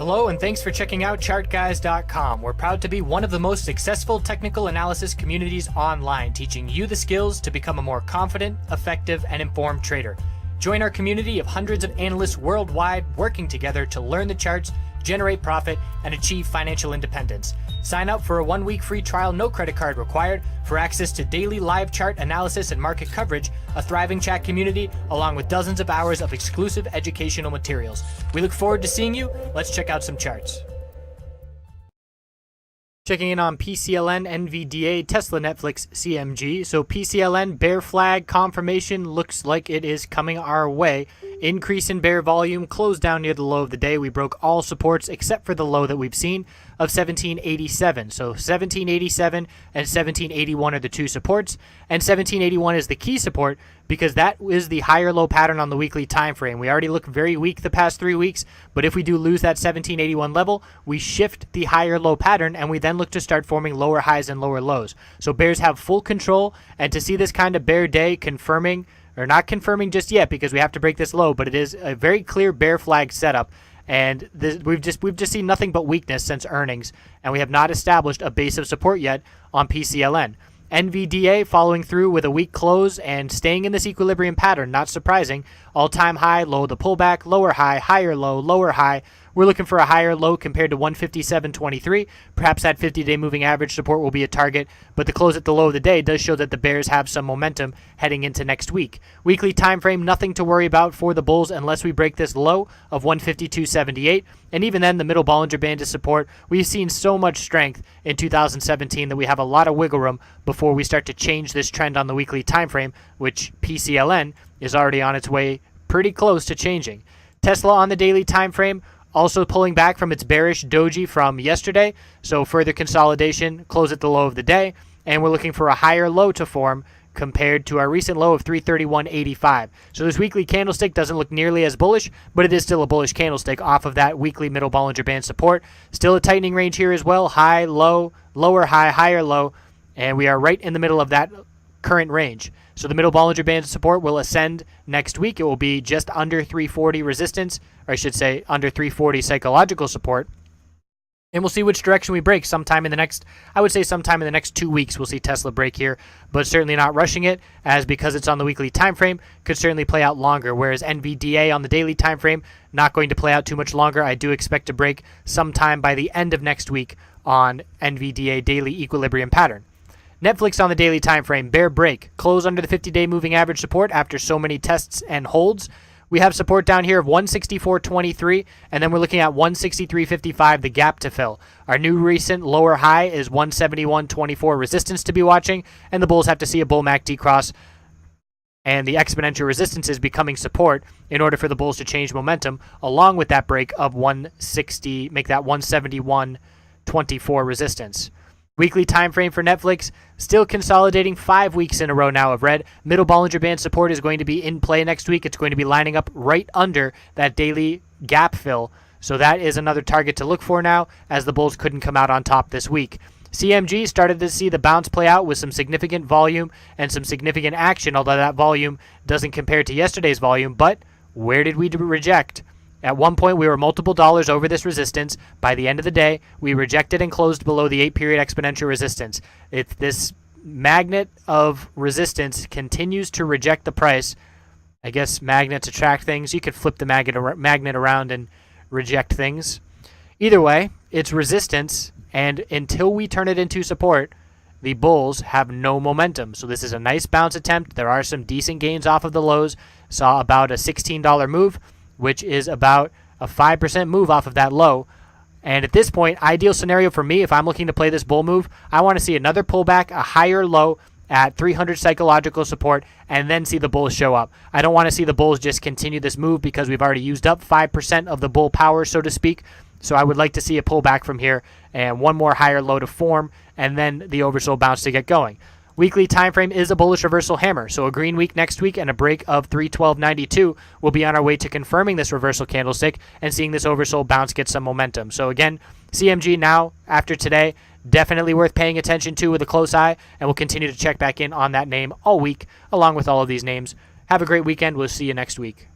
Hello and thanks for checking out ChartGuys.com. We're proud to be one of the most successful technical analysis communities online, teaching you the skills to become a more confident, effective, and informed trader. Join our community of hundreds of analysts worldwide working together to learn the charts, generate profit, and achieve financial independence. Sign up for a 1-week free trial, no credit card required, for access to daily live chart analysis and market coverage, a thriving chat community, along with dozens of hours of exclusive educational materials. We look forward to seeing you. Let's check out some charts. Checking in on PCLN NVDA TSLA NFLX CMG. So PCLN bear flag confirmation looks like it is coming our way. Increase in bear volume, closed down near the low of the day. We broke all supports except for the low that we've seen of 1787. So 1787 and 1781 are the two supports, and 1781 is the key support because that is the higher low pattern on the weekly time frame. We already look very weak the past 3 weeks, but if we do lose that 1781 level, we shift the higher low pattern and we then look to start forming lower highs and lower lows. So bears have full control, and to see this kind of bear day confirming, or not confirming just yet because we have to break this low, but it is a very clear bear flag setup. And we've just seen nothing but weakness since earnings, and we have not established a base of support yet on PCLN. NVDA following through with a weak close and staying in this equilibrium pattern, not surprising. All-time high, low the pullback, lower high, higher low, lower high. We're looking for a higher low compared to 157.23. Perhaps that 50-day moving average support will be a target, but the close at the low of the day does show that the bears have some momentum heading into next week. Weekly time frame, nothing to worry about for the bulls unless we break this low of 152.78, and even then the middle Bollinger Band is support. We've seen so much strength in 2017 that we have a lot of wiggle room before we start to change this trend on the weekly time frame, which PCLN is already on its way pretty close to changing. Tesla on the daily time frame, also pulling back from its bearish doji from yesterday, so further consolidation, close at the low of the day, and we're looking for a higher low to form compared to our recent low of 331.85. So this weekly candlestick doesn't look nearly as bullish, but it is still a bullish candlestick off of that weekly middle Bollinger Band support. Still a tightening range here as well, high, low, lower high, higher low, and we are right in the middle of that current range. So the middle Bollinger Band support will ascend next week. It will be just under 340 resistance, or I should say under 340 psychological support. And we'll see which direction we break sometime in the next, I would say sometime in the next 2 weeks we'll see Tesla break here, but certainly not rushing it, as because it's on the weekly time frame, could certainly play out longer, whereas NVDA on the daily time frame, not going to play out too much longer. I do expect to break sometime by the end of next week on NVDA daily equilibrium pattern. Netflix on the daily time frame, bear break, close under the 50-day moving average support after so many tests and holds. We have support down here of 164.23, and then we're looking at 163.55, the gap to fill. Our new recent lower high is 171.24 resistance to be watching, and the bulls have to see a bull MACD cross, and the exponential resistance is becoming support in order for the bulls to change momentum, along with that break of 160, make that 171.24 resistance. Weekly time frame for Netflix, still consolidating 5 weeks in a row now of red. Middle Bollinger Band support is going to be in play next week. It's going to be lining up right under that daily gap fill. So that is another target to look for now, as the bulls couldn't come out on top this week. CMG started to see the bounce play out with some significant volume and some significant action, although that volume doesn't compare to yesterday's volume. But where did we reject? At one point, we were multiple dollars over this resistance. By the end of the day, we rejected and closed below the 8-period exponential resistance. If this magnet of resistance continues to reject the price, I guess magnets attract things. You could flip the magnet around and reject things. Either way, it's resistance, and until we turn it into support, the bulls have no momentum. So this is a nice bounce attempt. There are some decent gains off of the lows. Saw about a $16 move, which is about a 5% move off of that low. And at this point, ideal scenario for me, if I'm looking to play this bull move, I want to see another pullback, a higher low at 300 psychological support, and then see the bulls show up. I don't want to see the bulls just continue this move because we've already used up 5% of the bull power, so to speak. So I would like to see a pullback from here and one more higher low to form, and then the oversold bounce to get going. Weekly time frame is a bullish reversal hammer, so a green week next week and a break of 312.92 will be on our way to confirming this reversal candlestick and seeing this oversold bounce get some momentum. So again, CMG now, after today, definitely worth paying attention to with a close eye, and we'll continue to check back in on that name all week, along with all of these names. Have a great weekend. We'll see you next week.